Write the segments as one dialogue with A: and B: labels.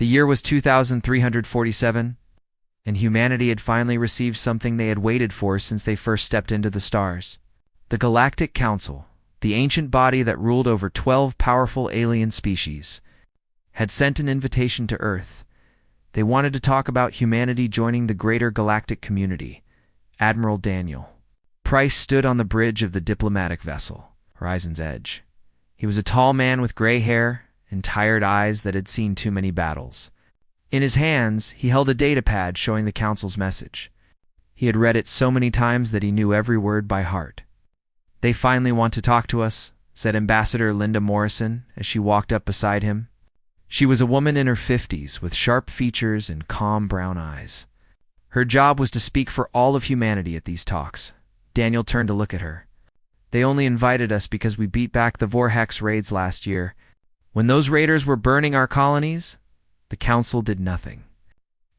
A: The year was 2347, and humanity had finally received something they had waited for since they first stepped into the stars. The Galactic Council, the ancient body that ruled over 12 powerful alien species, had sent an invitation to Earth. They wanted to talk about humanity joining the greater galactic community. Admiral Daniel Price stood on the bridge of the diplomatic vessel, Horizon's Edge. He was a tall man with gray hair and tired eyes that had seen too many battles. In his hands, he held a datapad showing the Council's message. He had read it so many times that he knew every word by heart. "They finally want to talk to us," said Ambassador Linda Morrison as she walked up beside him. She was a woman in her 50s with sharp features and calm brown eyes. Her job was to speak for all of humanity at these talks. Daniel turned to look at her. "They only invited us because we beat back the Vorhex raids last year. When those raiders were burning our colonies, the Council did nothing.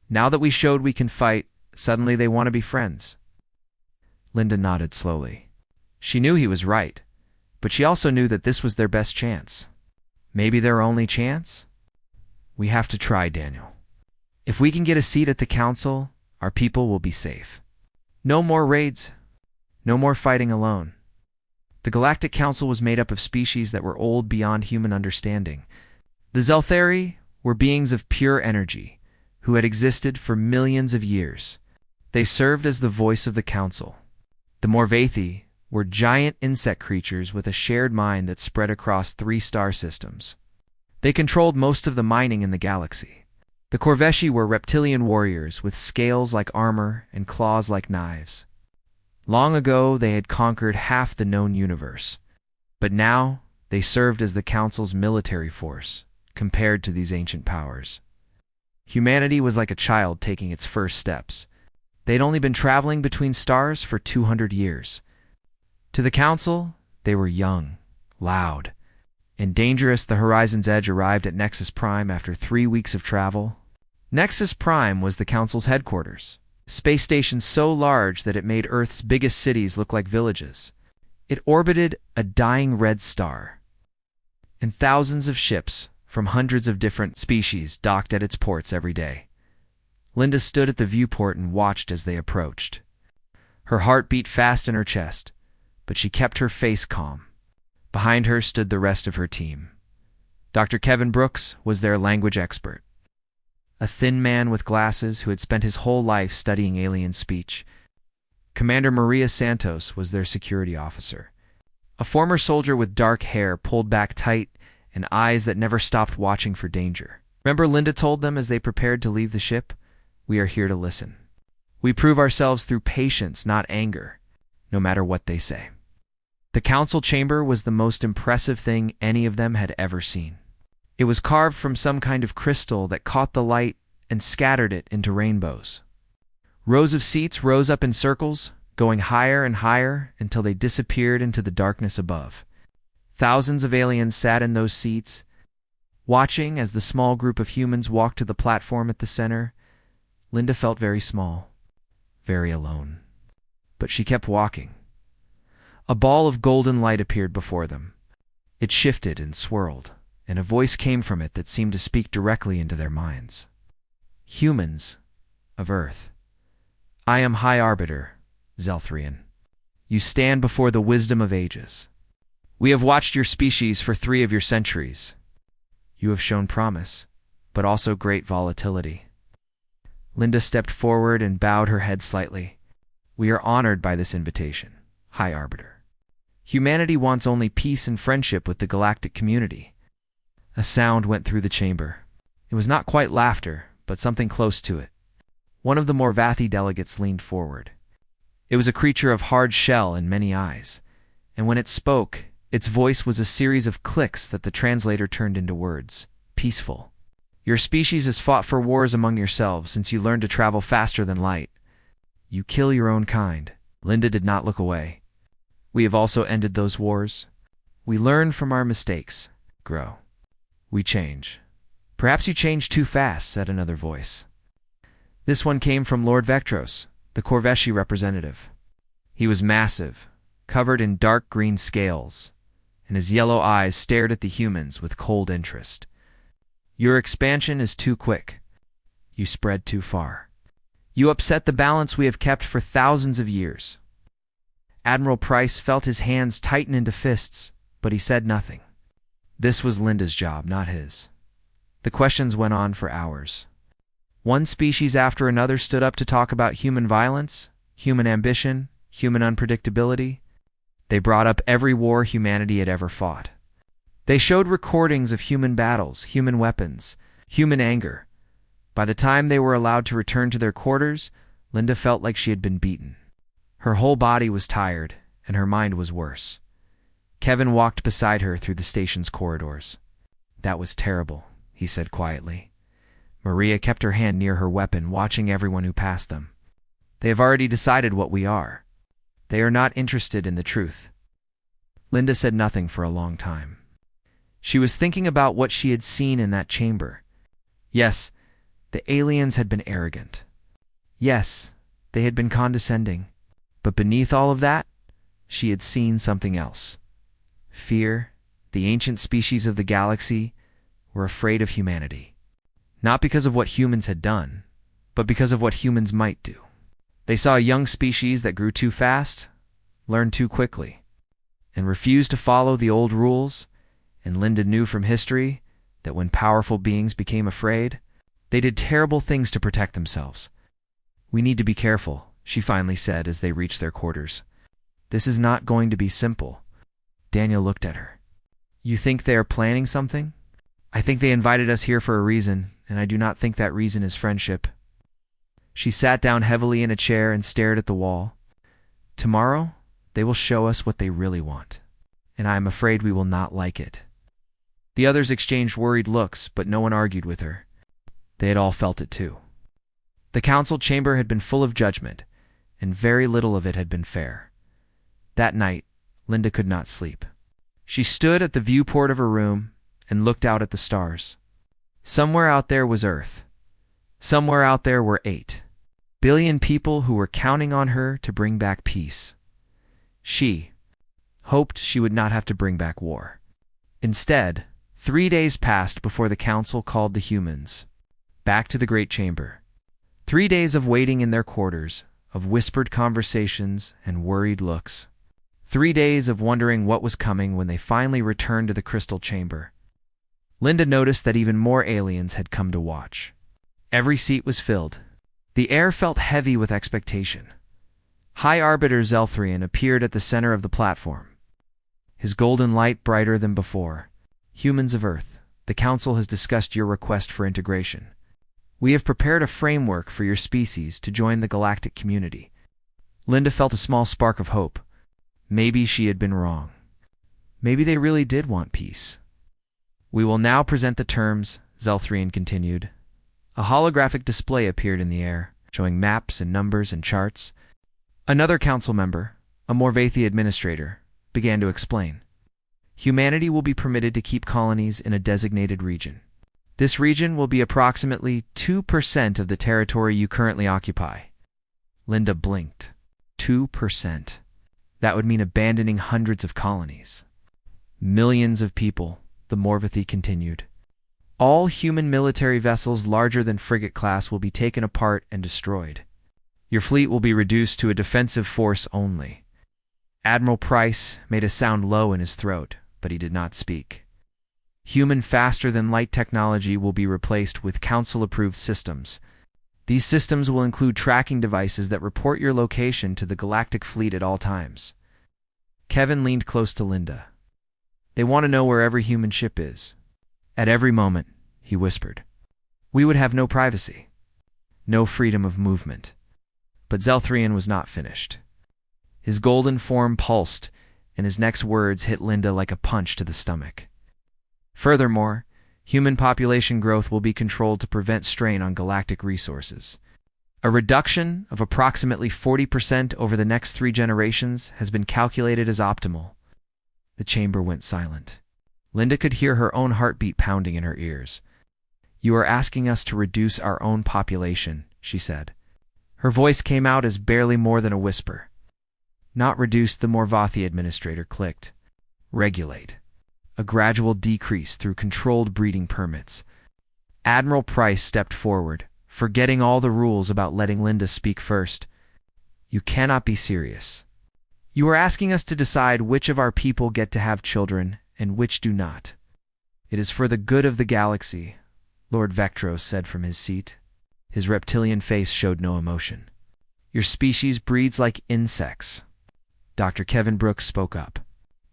A: Now that we showed we can fight, suddenly they want to be friends." Linda nodded slowly. She knew he was right, but she also knew that this was their best chance. Maybe their only chance? "We have to try, Daniel. If we can get a seat at the Council, our people will be safe. No more raids. No more fighting alone." The Galactic Council was made up of species that were old beyond human understanding. The Zelthari were beings of pure energy, who had existed for millions of years. They served as the voice of the Council. The Morvathi were giant insect creatures with a shared mind that spread across 3 star systems. They controlled most of the mining in the galaxy. The Corveshi were reptilian warriors with scales like armor and claws like knives. Long ago, they had conquered half the known universe, but now they served as the Council's military force, compared to these ancient powers. Humanity was like a child taking its first steps. They'd only been traveling between stars for 200 years. To the Council, they were young, loud, and dangerous. The Horizon's Edge arrived at Nexus Prime after 3 weeks of travel. Nexus Prime was the Council's headquarters. Space station so large that it made Earth's biggest cities look like villages. It orbited a dying red star, and thousands of ships from hundreds of different species docked at its ports every day. Linda stood at the viewport and watched as they approached. Her heart beat fast in her chest, but she kept her face calm. Behind her stood the rest of her team. Dr. Kevin Brooks was their language expert, a thin man with glasses who had spent his whole life studying alien speech. Commander Maria Santos was their security officer, a former soldier with dark hair pulled back tight and eyes that never stopped watching for danger. Remember, Linda told them as they prepared to leave the ship, "We are here to listen. We prove ourselves through patience, not anger, no matter what they say." The Council chamber was the most impressive thing any of them had ever seen. It was carved from some kind of crystal that caught the light and scattered it into rainbows. Rows of seats rose up in circles, going higher and higher until they disappeared into the darkness above. Thousands of aliens sat in those seats, watching as the small group of humans walked to the platform at the center. Linda felt very small, very alone. But she kept walking. A ball of golden light appeared before them. It shifted and swirled, and a voice came from it that seemed to speak directly into their minds. "Humans of Earth, I am High Arbiter, Zelthrian. You stand before the wisdom of ages. We have watched your species for 3 of your centuries. You have shown promise, but also great volatility." Linda stepped forward and bowed her head slightly. "We are honored by this invitation, High Arbiter. Humanity wants only peace and friendship with the galactic community." A sound went through the chamber. It was not quite laughter, but something close to it. One of the Morvathi delegates leaned forward. It was a creature of hard shell and many eyes, and when it spoke, its voice was a series of clicks that the translator turned into words. Peaceful. "Your species has fought for wars among yourselves since you learned to travel faster than light. You kill your own kind." Linda did not look away. "We have also ended those wars. We learn from our mistakes, grow. We change." "Perhaps you change too fast," said another voice. This one came from Lord Vectros, the Corveshi representative. He was massive, covered in dark green scales, and his yellow eyes stared at the humans with cold interest. Your expansion is too quick. You spread too far. You upset the balance we have kept for thousands of years. Admiral Price felt his hands tighten into fists, but he said nothing. This was Linda's job, not his. The questions went on for hours. One species after another stood up to talk about human violence, human ambition, human unpredictability. They brought up every war humanity had ever fought. They showed recordings of human battles, human weapons, human anger. By the time they were allowed to return to their quarters, Linda felt like she had been beaten. Her whole body was tired, and her mind was worse. Kevin walked beside her through the station's corridors. "That was terrible," he said quietly. Maria kept her hand near her weapon, watching everyone who passed them. "They have already decided what we are. They are not interested in the truth." Linda said nothing for a long time. She was thinking about what she had seen in that chamber. Yes, the aliens had been arrogant. Yes, they had been condescending. But beneath all of that, she had seen something else. Fear. The ancient species of the galaxy were afraid of humanity. Not because of what humans had done, but because of what humans might do. They saw a young species that grew too fast, learned too quickly, and refused to follow the old rules. And Linda knew from history that when powerful beings became afraid, they did terrible things to protect themselves. "We need to be careful," she finally said as they reached their quarters. "This is not going to be simple." Daniel looked at her. "You think they are planning something?" "I think they invited us here for a reason, and I do not think that reason is friendship." She sat down heavily in a chair and stared at the wall. "Tomorrow, they will show us what they really want, and I am afraid we will not like it." The others exchanged worried looks, but no one argued with her. They had all felt it too. The council chamber had been full of judgment, and very little of it had been fair. That night, Linda could not sleep. She stood at the viewport of her room and looked out at the stars. Somewhere out there was Earth. Somewhere out there were 8 billion people who were counting on her to bring back peace. She hoped she would not have to bring back war. Instead, 3 days passed before the council called the humans back to the Great Chamber. 3 days of waiting in their quarters, of whispered conversations and worried looks. 3 days of wondering what was coming when they finally returned to the Crystal Chamber. Linda noticed that even more aliens had come to watch. Every seat was filled. The air felt heavy with expectation. High Arbiter Zelthrian appeared at the center of the platform, his golden light brighter than before. "Humans of Earth, the Council has discussed your request for integration. We have prepared a framework for your species to join the galactic community." Linda felt a small spark of hope. Maybe she had been wrong. Maybe they really did want peace. "We will now present the terms," Zelthrian continued. A holographic display appeared in the air, showing maps and numbers and charts. Another council member, a Morvathi administrator, began to explain. "Humanity will be permitted to keep colonies in a designated region. This region will be approximately 2% of the territory you currently occupy." Linda blinked. 2%. That would mean abandoning hundreds of colonies. "Millions of people," the Morvathi continued. "All human military vessels larger than frigate class will be taken apart and destroyed. Your fleet will be reduced to a defensive force only." Admiral Price made a sound low in his throat, but he did not speak. "Human faster-than-light technology will be replaced with council-approved systems. These systems will include tracking devices that report your location to the galactic fleet at all times." Kevin leaned close to Linda. "They want to know where every human ship is. At every moment," he whispered. "We would have no privacy, no freedom of movement." But Zelthrian was not finished. His golden form pulsed, and his next words hit Linda like a punch to the stomach. "Furthermore, human population growth will be controlled to prevent strain on galactic resources. A reduction of approximately 40% over the next 3 generations has been calculated as optimal." The chamber went silent. Linda could hear her own heartbeat pounding in her ears. "You are asking us to reduce our own population," she said. Her voice came out as barely more than a whisper. "Not reduce," the Morvathi administrator clicked. "Regulate. A gradual decrease through controlled breeding permits. Admiral Price stepped forward, forgetting all the rules about letting Linda speak first. You cannot be serious. You are asking us to decide which of our people get to have children and which do not. It is for the good of the galaxy, Lord Vectros said from his seat. His reptilian face showed no emotion. Your species breeds like insects. Dr. Kevin Brooks spoke up.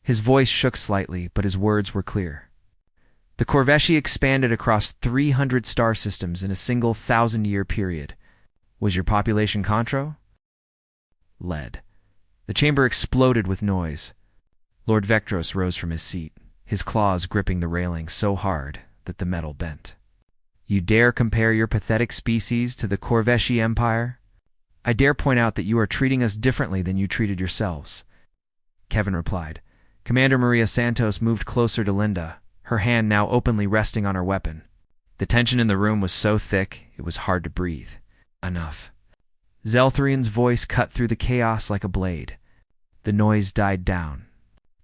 A: His voice shook slightly, but his words were clear. The Corveshi expanded across 300 star systems in a single 1,000-year period. Was your population contro? Lead. The chamber exploded with noise. Lord Vectros rose from his seat, his claws gripping the railing so hard that the metal bent. You dare compare your pathetic species to the Corveshi Empire? I dare point out that you are treating us differently than you treated yourselves. Kevin replied. Commander Maria Santos moved closer to Linda, her hand now openly resting on her weapon. The tension in the room was so thick, it was hard to breathe. Enough. Zeltharian's voice cut through the chaos like a blade. The noise died down.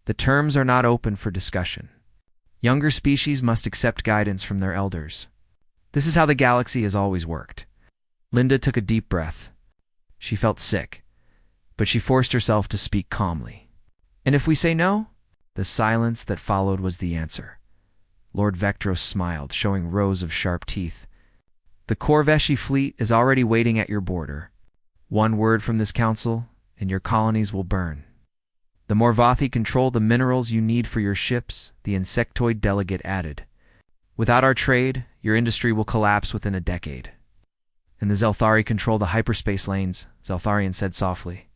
A: The terms are not open for discussion. Younger species must accept guidance from their elders. This is how the galaxy has always worked. Linda took a deep breath. She felt sick, but she forced herself to speak calmly. And if we say no? The silence that followed was the answer. Lord Vectros smiled, showing rows of sharp teeth. The Corveshi fleet is already waiting at your border. One word from this council, and your colonies will burn. The Morvathi control the minerals you need for your ships, the insectoid delegate added. Without our trade, your industry will collapse within a decade. And the Zelthari control the hyperspace lanes, Zeltharian said softly.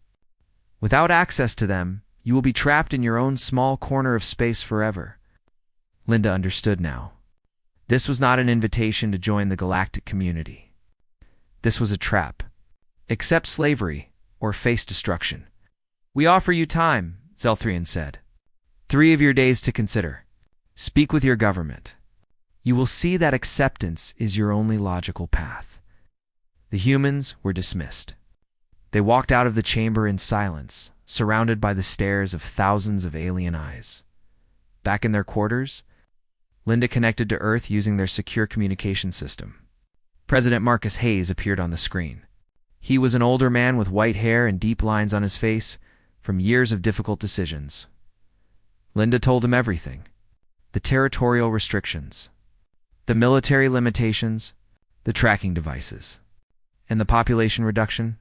A: Without access to them, you will be trapped in your own small corner of space forever. Linda understood now. This was not an invitation to join the galactic community. This was a trap. Accept slavery, or face destruction. We offer you time, Zeltharian said. 3 of your days to consider. Speak with your government. You will see that acceptance is your only logical path. The humans were dismissed. They walked out of the chamber in silence, surrounded by the stares of thousands of alien eyes. Back in their quarters, Linda connected to Earth using their secure communication system. President Marcus Hayes appeared on the screen. He was an older man with white hair and deep lines on his face from years of difficult decisions. Linda told him everything. The territorial restrictions, the military limitations, the tracking devices, and the population reduction.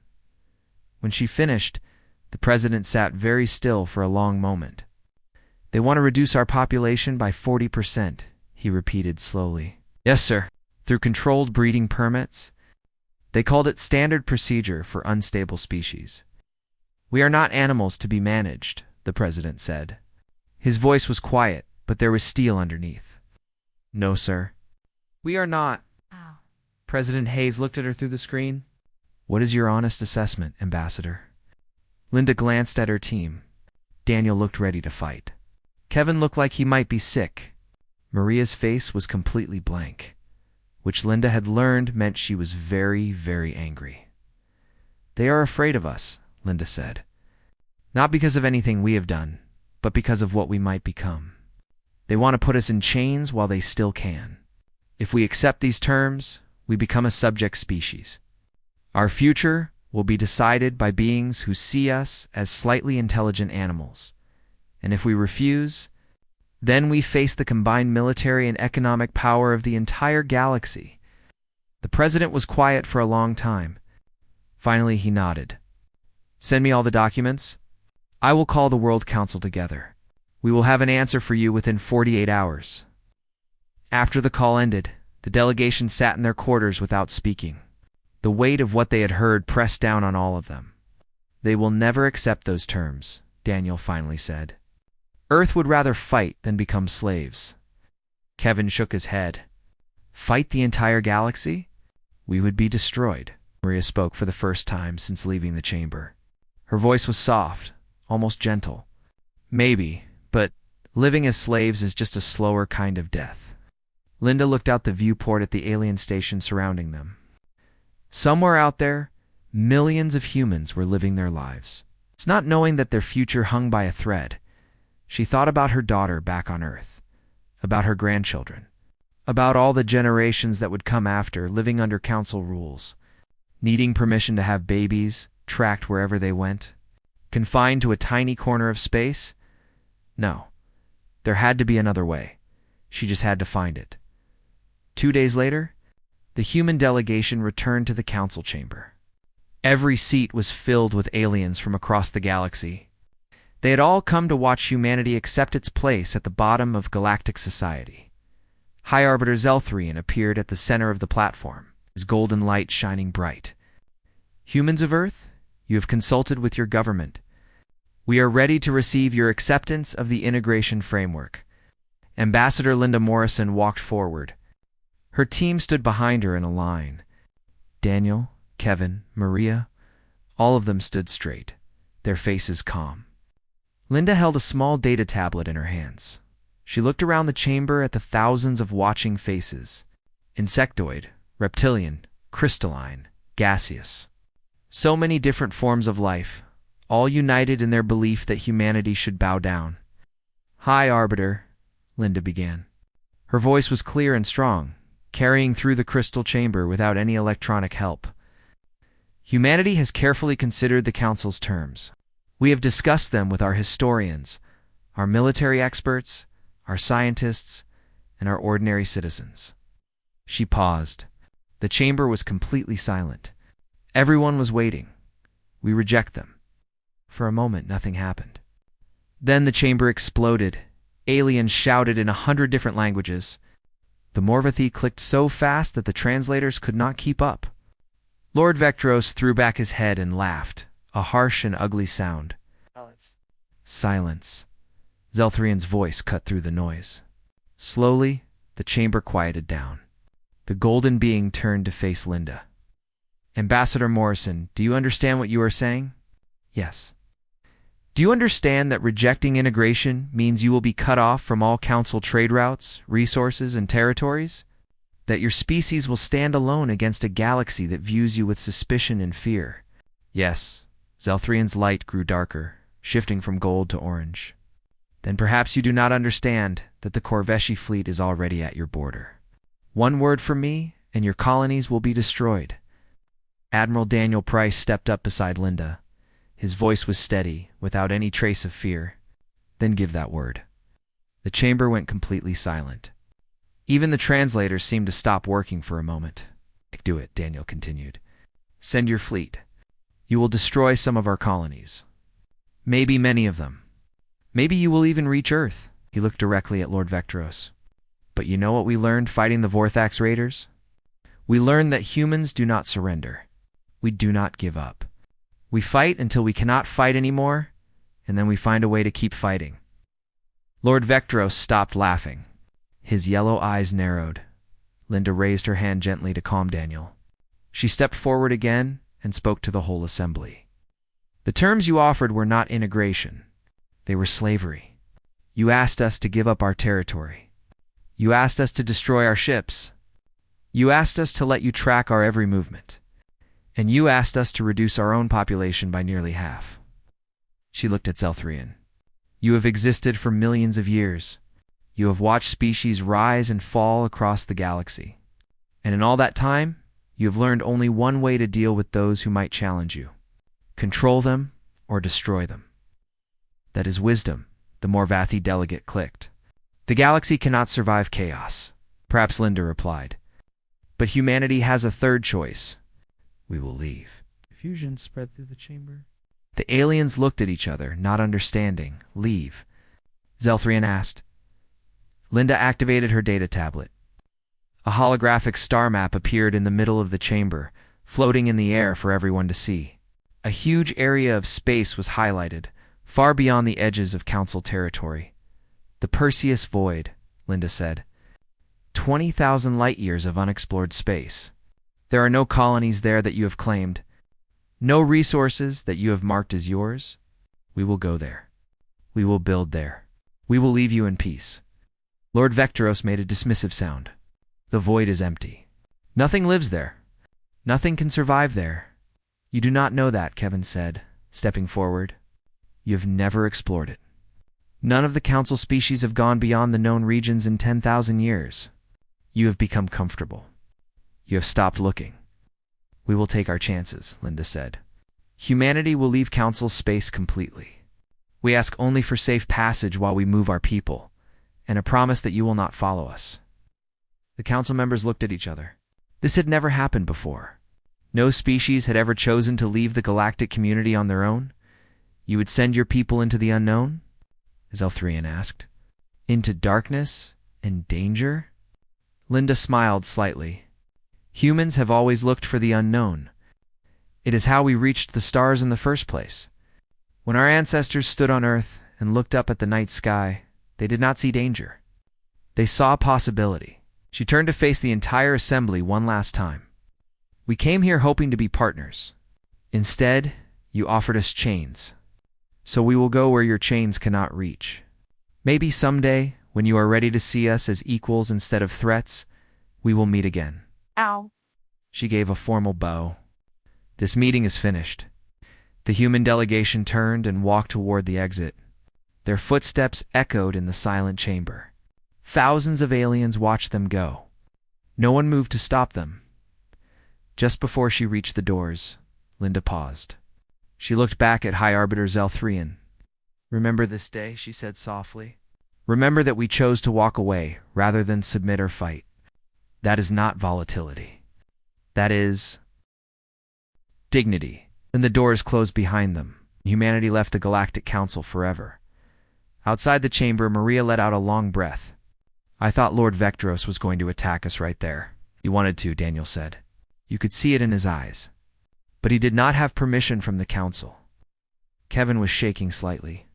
A: When she finished, the president sat very still for a long moment. They want to reduce our population by 40%, he repeated slowly. Yes, sir. Through controlled breeding permits. They called it standard procedure for unstable species. We are not animals to be managed, the president said. His voice was quiet, but there was steel underneath. No, sir. We are not. Ow. President Hayes looked at her through the screen. What is your honest assessment, Ambassador? Linda glanced at her team. Daniel looked ready to fight. Kevin looked like he might be sick. Maria's face was completely blank, which Linda had learned meant she was very, very angry. They are afraid of us, Linda said. Not because of anything we have done, but because of what we might become. They want to put us in chains while they still can. If we accept these terms, we become a subject species. Our future will be decided by beings who see us as slightly intelligent animals. And if we refuse, then we face the combined military and economic power of the entire galaxy. The president was quiet for a long time. Finally, he nodded. Send me all the documents. I will call the World Council together. We will have an answer for you within 48 hours. After the call ended, the delegation sat in their quarters without speaking. The weight of what they had heard pressed down on all of them. They will never accept those terms, Daniel finally said. Earth would rather fight than become slaves. Kevin shook his head. Fight the entire galaxy? We would be destroyed. Maria spoke for the first time since leaving the chamber. Her voice was soft, almost gentle. Maybe, but living as slaves is just a slower kind of death. Linda looked out the viewport at the alien station surrounding them. Somewhere out there, millions of humans were living their lives. It's not knowing that their future hung by a thread. She thought about her daughter back on Earth, about her grandchildren, about all the generations that would come after, living under council rules, needing permission to have babies, tracked wherever they went, confined to a tiny corner of space. No, there had to be another way. She just had to find it. 2 days later, the human delegation returned to the council chamber. Every seat was filled with aliens from across the galaxy. They had all come to watch humanity accept its place at the bottom of galactic society. High Arbiter Zelthrian appeared at the center of the platform, his golden light shining bright. Humans of Earth, you have consulted with your government. We are ready to receive your acceptance of the integration framework. Ambassador Linda Morrison walked forward. Her team stood behind her in a line. Daniel, Kevin, Maria, all of them stood straight, their faces calm. Linda held a small data tablet in her hands. She looked around the chamber at the thousands of watching faces. Insectoid, reptilian, crystalline, gaseous. So many different forms of life, all united in their belief that humanity should bow down. High Arbiter, Linda began. Her voice was clear and strong, carrying through the crystal chamber without any electronic help. Humanity has carefully considered the Council's terms. We have discussed them with our historians, our military experts, our scientists, and our ordinary citizens. She paused. The chamber was completely silent. Everyone was waiting. We reject them. For a moment, nothing happened. Then the chamber exploded. Aliens shouted in 100 different languages. The Morvathi clicked so fast that the translators could not keep up. Lord Vectros threw back his head and laughed, a harsh and ugly sound. Silence. Zelthrian's voice cut through the noise. Slowly, the chamber quieted down. The golden being turned to face Linda. Ambassador Morrison, do you understand what you are saying? Yes. Do you understand that rejecting integration means you will be cut off from all council trade routes, resources, and territories? That your species will stand alone against a galaxy that views you with suspicion and fear? Yes. Zelthrian's light grew darker, shifting from gold to orange. Then perhaps you do not understand that the Corveshi fleet is already at your border. One word from me, and your colonies will be destroyed. Admiral Daniel Price stepped up beside Linda. His voice was steady, without any trace of fear. Then give that word. The chamber went completely silent. Even the translators seemed to stop working for a moment. Do it, Daniel continued. Send your fleet. You will destroy some of our colonies. Maybe many of them. Maybe you will even reach Earth. He looked directly at Lord Vectros. But you know what we learned fighting the Vorthax raiders? We learned that humans do not surrender. We do not give up. We fight until we cannot fight anymore, and then we find a way to keep fighting. Lord Vectros stopped laughing. His yellow eyes narrowed. Linda raised her hand gently to calm Daniel. She stepped forward again and spoke to the whole assembly. The terms you offered were not integration. They were slavery. You asked us to give up our territory. You asked us to destroy our ships. You asked us to let you track our every movement. And you asked us to reduce our own population by nearly half. She looked at Zelthrian. You have existed for millions of years. You have watched species rise and fall across the galaxy. And in all that time, you have learned only one way to deal with those who might challenge you. Control them or destroy them. That is wisdom, the Morvathi delegate clicked. The galaxy cannot survive chaos, perhaps Linda replied. But humanity has a third choice. We will leave. Confusion spread through the chamber. The aliens looked at each other, not understanding. Leave. Zelthrian asked. Linda activated her data tablet. A holographic star map appeared in the middle of the chamber, floating in the air for everyone to see. A huge area of space was highlighted, far beyond the edges of Council territory. The Perseus Void, Linda said. 20,000 light-years of unexplored space. There are no colonies there that you have claimed. No resources that you have marked as yours. We will go there. We will build there. We will leave you in peace. Lord Vectros made a dismissive sound. The void is empty. Nothing lives there. Nothing can survive there. You do not know that, Kevin said, stepping forward. You have never explored it. None of the Council species have gone beyond the known regions in 10,000 years. You have become comfortable. You have stopped looking. We will take our chances, Linda said. Humanity will leave Council space completely. We ask only for safe passage while we move our people, and a promise that you will not follow us. The council members looked at each other. This had never happened before. No species had ever chosen to leave the galactic community on their own. You would send your people into the unknown? Zelthrian asked. Into darkness and danger? Linda smiled slightly. Humans have always looked for the unknown. It is how we reached the stars in the first place. When our ancestors stood on Earth and looked up at the night sky, they did not see danger. They saw possibility. She turned to face the entire assembly one last time. We came here hoping to be partners. Instead, you offered us chains. So we will go where your chains cannot reach. Maybe someday, when you are ready to see us as equals instead of threats, we will meet again.
B: Ow.
A: She gave a formal bow. This meeting is finished. The human delegation turned and walked toward the exit. Their footsteps echoed in the silent chamber. Thousands of aliens watched them go. No one moved to stop them. Just before she reached the doors, Linda paused. She looked back at High Arbiter Zelthrian. Remember this day, she said softly. Remember that we chose to walk away rather than submit or fight. That is not volatility. That is dignity. Then the doors closed behind them. Humanity left the Galactic Council forever. Outside the chamber, Maria let out a long breath. I thought Lord Vectros was going to attack us right there. He wanted to, Daniel said. You could see it in his eyes. But he did not have permission from the council. Kevin was shaking slightly.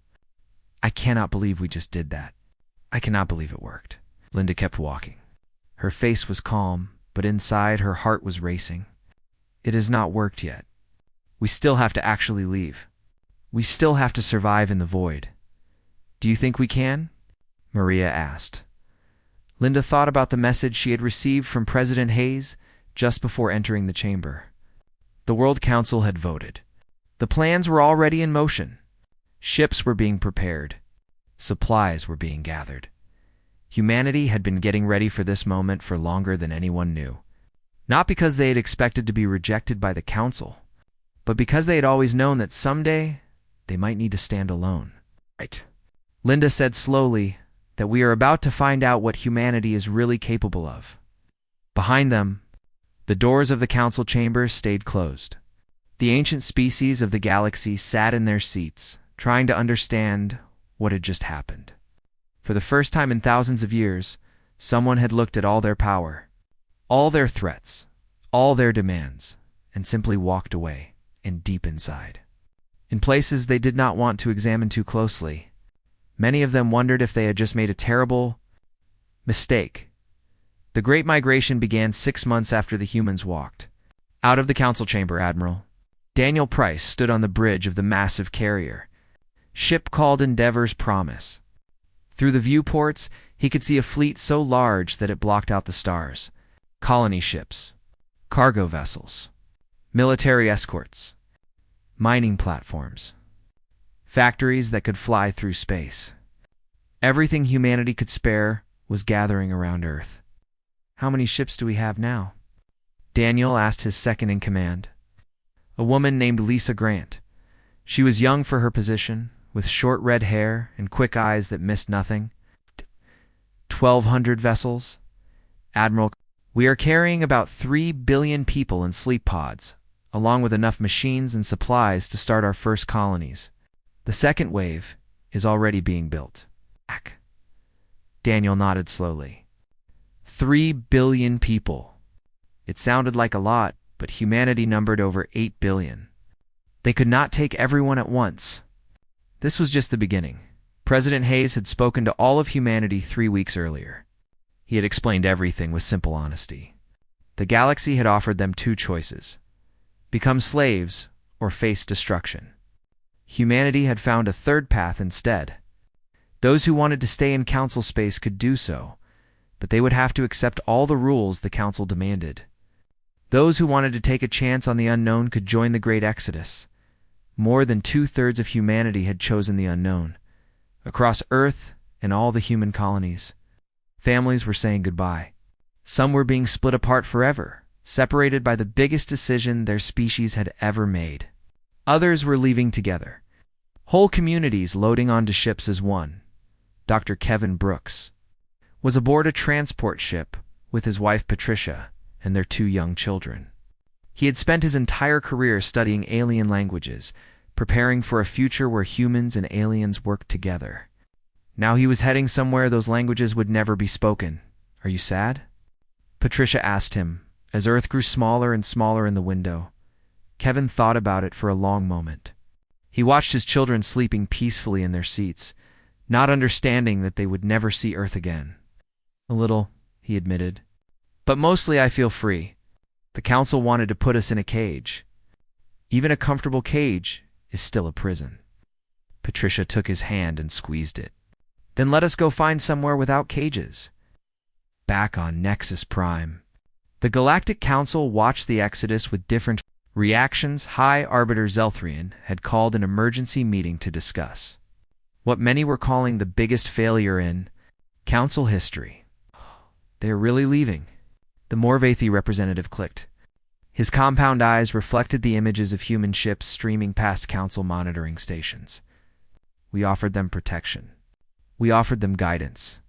A: I cannot believe we just did that. I cannot believe it worked. Linda kept walking. Her face was calm, but inside her heart was racing. It has not worked yet. We still have to actually leave. We still have to survive in the void. Do you think we can? Maria asked. Linda thought about the message she had received from President Hayes just before entering the chamber. The World Council had voted. The plans were already in motion. Ships were being prepared. Supplies were being gathered. Humanity had been getting ready for this moment for longer than anyone knew. Not because they had expected to be rejected by the Council, but because they had always known that someday they might need to stand alone. Right. Linda said slowly that we are about to find out what humanity is really capable of. Behind them, the doors of the council chambers stayed closed. The ancient species of the galaxy sat in their seats, trying to understand what had just happened. For the first time in thousands of years, someone had looked at all their power, all their threats, all their demands, and simply walked away, and deep inside. In places they did not want to examine too closely, many of them wondered if they had just made a terrible mistake. The Great Migration began 6 months after the humans walked. Out of the council chamber, Admiral. Daniel Price stood on the bridge of the massive carrier. Ship called Endeavor's Promise. Through the viewports, he could see a fleet so large that it blocked out the stars. Colony ships, cargo vessels, military escorts, mining platforms, factories that could fly through space. Everything humanity could spare was gathering around Earth. How many ships do we have now? Daniel asked his second-in-command. A woman named Lisa Grant. She was young for her position, with short red hair and quick eyes that missed nothing. 1,200 vessels? Admiral, we are carrying about 3 billion people in sleep pods, along with enough machines and supplies to start our first colonies. The second wave is already being built. Daniel nodded slowly. 3 billion people. It sounded like a lot, but humanity numbered over 8 billion. They could not take everyone at once. This was just the beginning. President Hayes had spoken to all of humanity 3 weeks earlier. He had explained everything with simple honesty. The galaxy had offered them 2 choices: become slaves or face destruction. Humanity had found a third path instead. Those who wanted to stay in council space could do so, but they would have to accept all the rules the council demanded. Those who wanted to take a chance on the unknown could join the Great Exodus. More than 2/3 of humanity had chosen the unknown. Across Earth and all the human colonies, families were saying goodbye. Some were being split apart forever, separated by the biggest decision their species had ever made. Others were leaving together. Whole communities loading onto ships as one. Dr. Kevin Brooks was aboard a transport ship with his wife Patricia and their 2 young children. He had spent his entire career studying alien languages, preparing for a future where humans and aliens worked together. Now he was heading somewhere those languages would never be spoken. "Are you sad?" Patricia asked him, as Earth grew smaller and smaller in the window. Kevin thought about it for a long moment. He watched his children sleeping peacefully in their seats, not understanding that they would never see Earth again. "A little," he admitted. "But mostly I feel free. The council wanted to put us in a cage. Even a comfortable cage is still a prison." Patricia took his hand and squeezed it. "Then let us go find somewhere without cages." Back on Nexus Prime, the Galactic Council watched the exodus with different reactions. High Arbiter Zelthrian had called an emergency meeting to discuss what many were calling the biggest failure in Council history. "They are really leaving." The Morvathi representative clicked. His compound eyes reflected the images of human ships streaming past Council monitoring stations. "We offered them protection. We offered them guidance.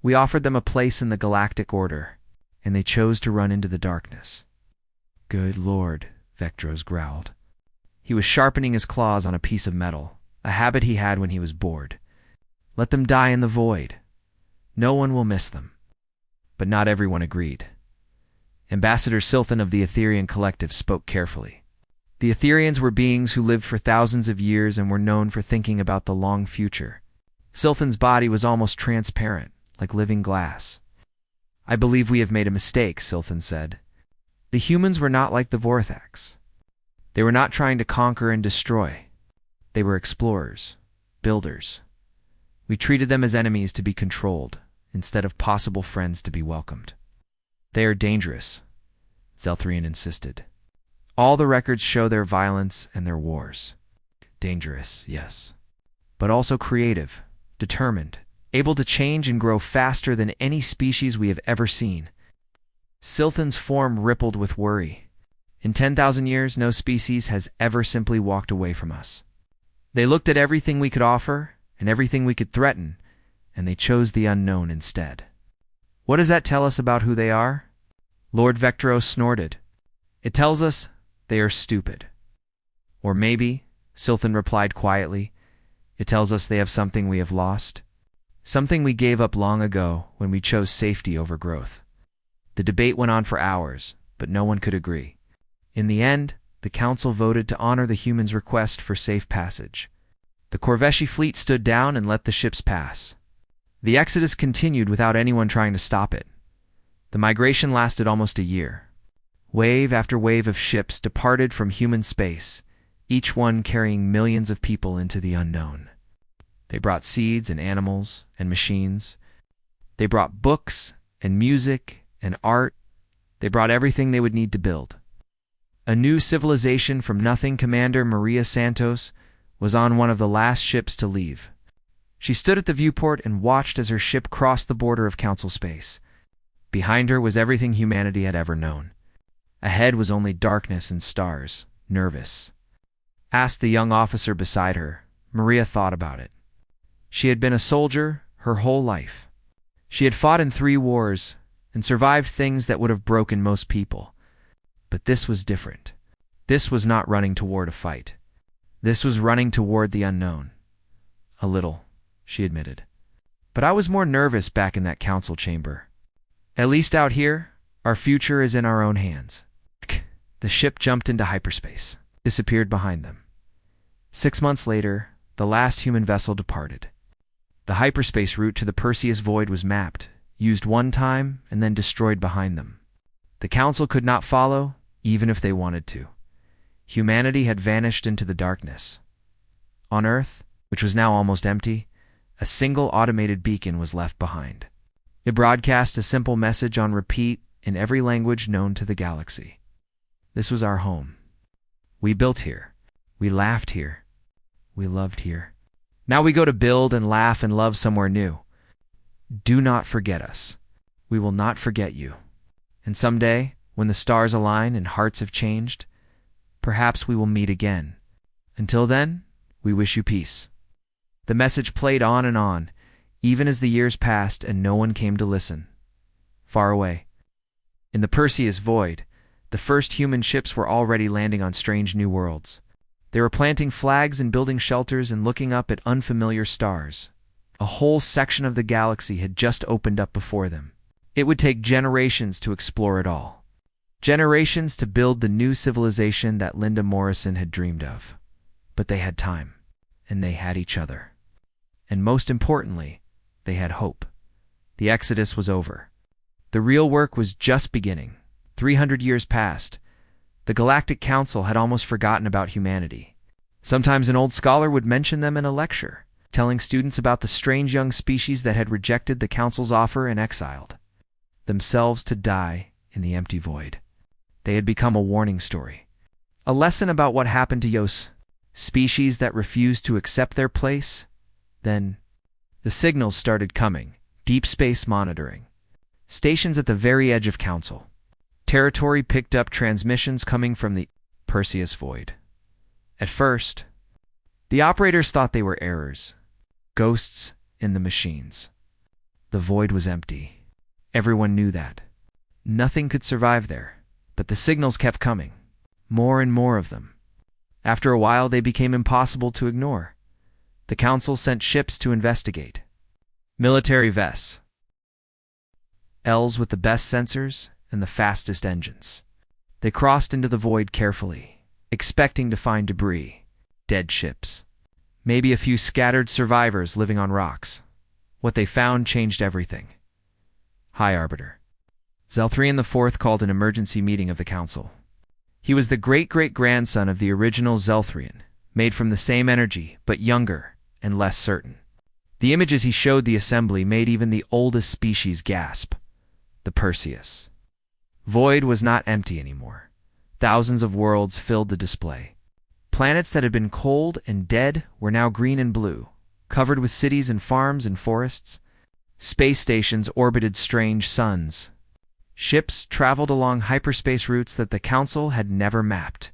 A: We offered them a place in the Galactic Order, and they chose to run into the darkness." "Good Lord," Vectros growled. He was sharpening his claws on a piece of metal, a habit he had when he was bored. "Let them die in the void. No one will miss them." But not everyone agreed. Ambassador Silthan of the Etherian Collective spoke carefully. The Etherians were beings who lived for thousands of years and were known for thinking about the long future. Silthan's body was almost transparent, like living glass. "I believe we have made a mistake," Silthan said. "The humans were not like the Vorthax. They were not trying to conquer and destroy. They were explorers, builders. We treated them as enemies to be controlled, instead of possible friends to be welcomed." "They are dangerous," Zelthrian insisted. "All the records show their violence and their wars." "Dangerous, yes. But also creative, determined, able to change and grow faster than any species we have ever seen." Silthan's form rippled with worry. "In 10,000 years, no species has ever simply walked away from us. They looked at everything we could offer and everything we could threaten, and they chose the unknown instead." "What does that tell us about who they are?" Lord Vectros snorted. "It tells us they are stupid." "Or maybe," Silthan replied quietly, "it tells us they have something we have lost. Something we gave up long ago when we chose safety over growth." The debate went on for hours, but no one could agree. In the end, the council voted to honor the humans' request for safe passage. The Corveshi fleet stood down and let the ships pass. The exodus continued without anyone trying to stop it. The migration lasted almost a year. Wave after wave of ships departed from human space, each one carrying millions of people into the unknown. They brought seeds and animals and machines. They brought books and music and art. They brought everything they would need to build. A new civilization from nothing. Commander Maria Santos was on one of the last ships to leave. She stood at the viewport and watched as her ship crossed the border of Council space. Behind her was everything humanity had ever known. Ahead was only darkness and stars. "Nervous?" asked the young officer beside her. Maria thought about it. She had been a soldier her whole life. She had fought in 3 wars and survived things that would have broken most people. But this was different. This was not running toward a fight. This was running toward the unknown. "A little," she admitted. "But I was more nervous back in that council chamber. At least out here, our future is in our own hands." The ship jumped into hyperspace, disappeared behind them. 6 months later, the last human vessel departed. The hyperspace route to the Perseus Void was mapped, used one time, and then destroyed behind them. The council could not follow, even if they wanted to. Humanity had vanished into the darkness. On Earth, which was now almost empty, a single automated beacon was left behind. It broadcast a simple message on repeat in every language known to the galaxy. This was our home. We built here. We laughed here. We loved here. Now we go to build and laugh and love somewhere new. Do not forget us. We will not forget you. And someday, when the stars align and hearts have changed, perhaps we will meet again. Until then, we wish you peace." The message played on, even as the years passed and no one came to listen. Far away, in the Perseus void, the first human ships were already landing on strange new worlds. They were planting flags and building shelters and looking up at unfamiliar stars. A whole section of the galaxy had just opened up before them. It would take generations to explore it all. Generations to build the new civilization that Linda Morrison had dreamed of. But they had time, and they had each other. And most importantly, they had hope. The exodus was over. The real work was just beginning. 300 years passed. The Galactic Council had almost forgotten about humanity. Sometimes an old scholar would mention them in a lecture, telling students about the strange young species that had rejected the Council's offer and exiled themselves to die in the empty void. They had become a warning story, a lesson about what happened to those species that refused to accept their place. Then, the signals started coming. Deep space monitoring. Stations at the very edge of Council territory picked up transmissions coming from the Perseus void. At first, the operators thought they were errors, ghosts in the machines. The void was empty. Everyone knew that. Nothing could survive there, but the signals kept coming. More and more of them. After a while, they became impossible to ignore. The Council sent ships to investigate. Military vests. Ls with the best sensors and the fastest engines. They crossed into the void carefully, expecting to find debris, dead ships, maybe a few scattered survivors living on rocks. What they found changed everything. High Arbiter Zelthrian IV called an emergency meeting of the Council. He was the great-great-grandson of the original Zelthrian, made from the same energy, but younger and less certain. The images he showed the assembly made even the oldest species gasp. The Perseus void was not empty anymore. Thousands of worlds filled the display. Planets that had been cold and dead were now green and blue, covered with cities and farms and forests. Space stations orbited strange suns. Ships traveled along hyperspace routes that the Council had never mapped.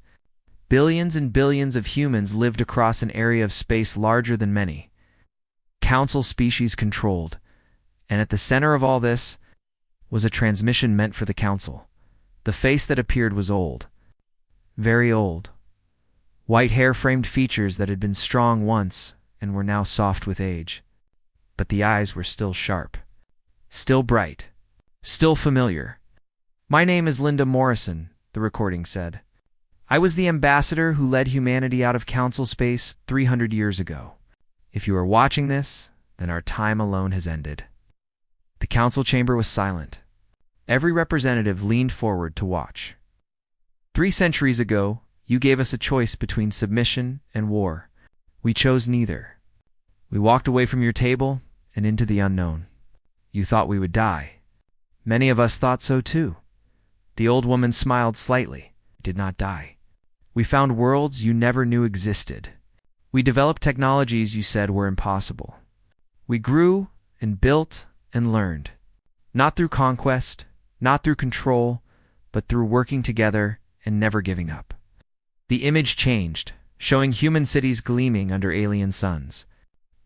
A: Billions and billions of humans lived across an area of space larger than many. Council species controlled, and at the center of all this was a transmission meant for the Council. The face that appeared was old. Very old. White hair framed features that had been strong once and were now soft with age. But the eyes were still sharp, still bright, still familiar. "My name is Linda Morrison," the recording said. "I was the ambassador who led humanity out of Council space 300 years ago. If you are watching this, then our time alone has ended." The Council chamber was silent. Every representative leaned forward to watch. 3 centuries ago, you gave us a choice between submission and war. We chose neither. We walked away from your table and into the unknown. You thought we would die. Many of us thought so too. The old woman smiled slightly. We did not die. We found worlds you never knew existed. We developed technologies you said were impossible. We grew and built and learned. Not through conquest, not through control, but through working together and never giving up. The image changed, showing human cities gleaming under alien suns.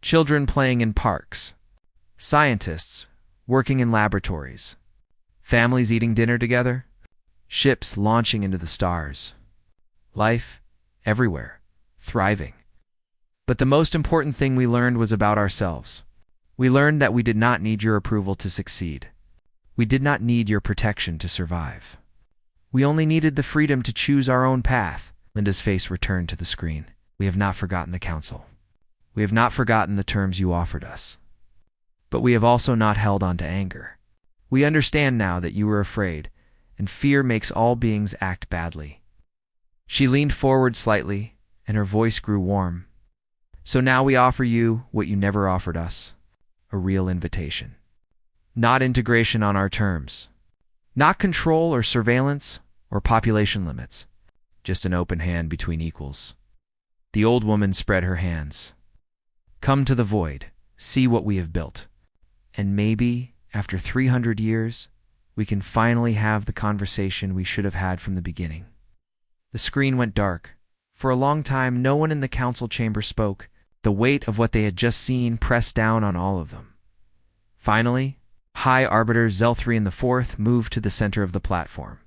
A: Children playing in parks. Scientists working in laboratories. Families eating dinner together. Ships launching into the stars. Life everywhere, thriving. But the most important thing we learned was about ourselves. We learned that we did not need your approval to succeed. We did not need your protection to survive. We only needed the freedom to choose our own path. Linda's face returned to the screen. We have not forgotten the Council. We have not forgotten the terms you offered us. But we have also not held on to anger. We understand now that you were afraid, and fear makes all beings act badly. She leaned forward slightly, and her voice grew warm. So now we offer you what you never offered us, a real invitation. Not integration on our terms. Not control or surveillance or population limits. Just an open hand between equals. The old woman spread her hands. Come to the void, see what we have built. And maybe, after 300 years, We can finally have the conversation we should have had from the beginning. The screen went dark. For a long time, no one in the council chamber spoke. The weight of what they had just seen pressed down on all of them. Finally, High Arbiter Zelthrian IV moved to the center of the platform.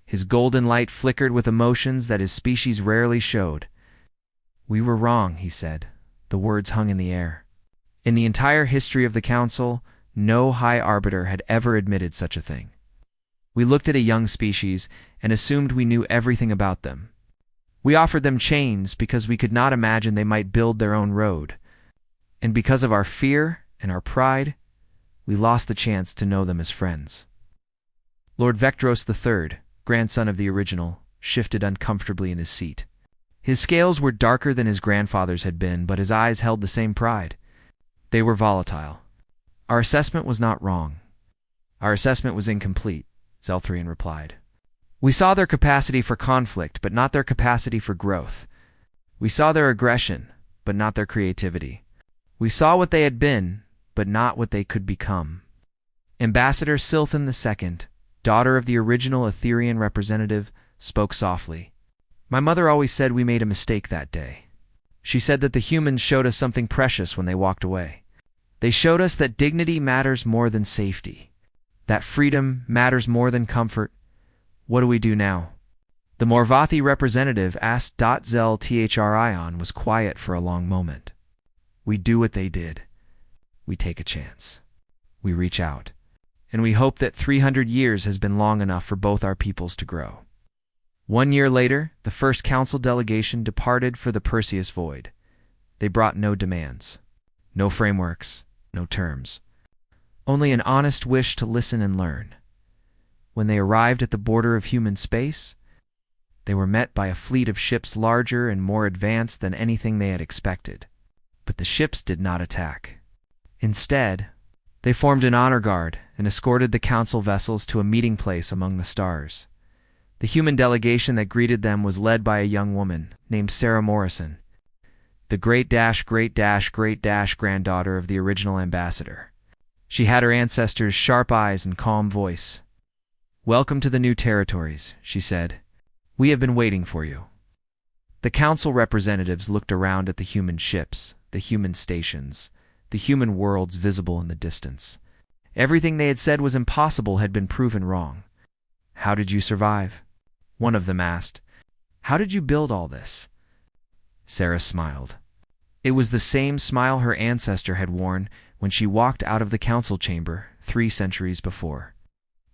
A: His golden light flickered with emotions that his species rarely showed. "We were wrong," he said. The words hung in the air. In the entire history of the council, no High Arbiter had ever admitted such a thing. We looked at a young species and assumed we knew everything about them. We offered them chains because we could not imagine they might build their own road. And because of our fear and our pride, we lost the chance to know them as friends. Lord Vectros III, grandson of the original, shifted uncomfortably in his seat. His scales were darker than his grandfather's had been, but his eyes held the same pride. They were volatile. "Our assessment was not wrong. Our assessment was incomplete," Zelthrian replied. "We saw their capacity for conflict, but not their capacity for growth. We saw their aggression, but not their creativity. We saw what they had been, but not what they could become." Ambassador Silthan II, daughter of the original Etherian representative, spoke softly. "My mother always said we made a mistake that day. She said that the humans showed us something precious when they walked away. They showed us that dignity matters more than safety, that freedom matters more than comfort. What do we do now?" The Morvathi representative asked. Zel Thrion was quiet for a long moment. "We do what they did. We take a chance. We reach out. And we hope that 300 years has been long enough for both our peoples to grow." 1 year later, the first council delegation departed for the Perseus Void. They brought no demands, no frameworks, no terms. Only an honest wish to listen and learn. When they arrived at the border of human space, they were met by a fleet of ships larger and more advanced than anything they had expected. But the ships did not attack. Instead, they formed an honor guard and escorted the council vessels to a meeting place among the stars. The human delegation that greeted them was led by a young woman named Sarah Morrison, the great-granddaughter of the original ambassador. She had her ancestors' sharp eyes and calm voice. "Welcome to the new territories," she said. "We have been waiting for you." The council representatives looked around at the human ships, the human stations, the human worlds visible in the distance. Everything they had said was impossible had been proven wrong. "How did you survive?" one of them asked. "How did you build all this?" Sarah smiled. It was the same smile her ancestor had worn when she walked out of the council chamber 3 centuries before.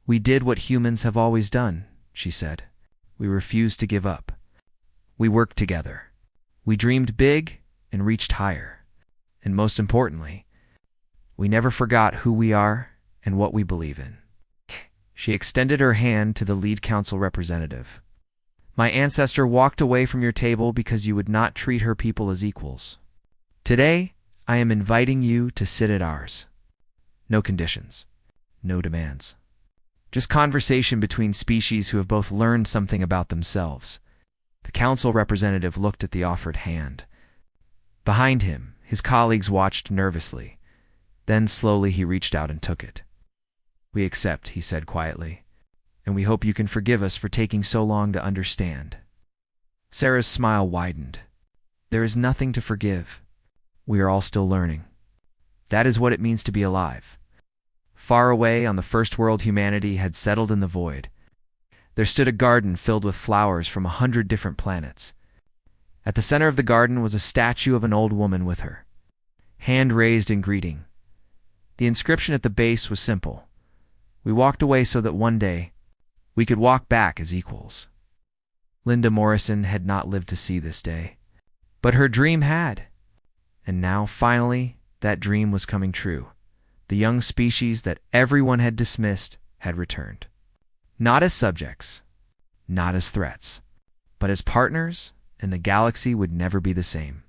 A: "We did what humans have always done," she said. "We refused to give up. We worked together. We dreamed big and reached higher. And most importantly, we never forgot who we are and what we believe in." She extended her hand to the lead council representative. "My ancestor walked away from your table because you would not treat her people as equals. Today, I am inviting you to sit at ours. No conditions, no demands. Just conversation between species who have both learned something about themselves." The council representative looked at the offered hand. Behind him, his colleagues watched nervously. Then slowly he reached out and took it. "We accept," he said quietly, "and we hope you can forgive us for taking so long to understand." Sarah's smile widened. "There is nothing to forgive. We are all still learning. That is what it means to be alive." Far away on the first world, humanity had settled in the void. There stood a garden filled with flowers from 100 different planets. At the center of the garden was a statue of an old woman with her hand raised in greeting. The inscription at the base was simple: "We walked away so that one day we could walk back as equals." Linda Morrison had not lived to see this day, but her dream had. And now, finally, that dream was coming true. The young species that everyone had dismissed had returned. Not as subjects, not as threats, but as partners, and the galaxy would never be the same.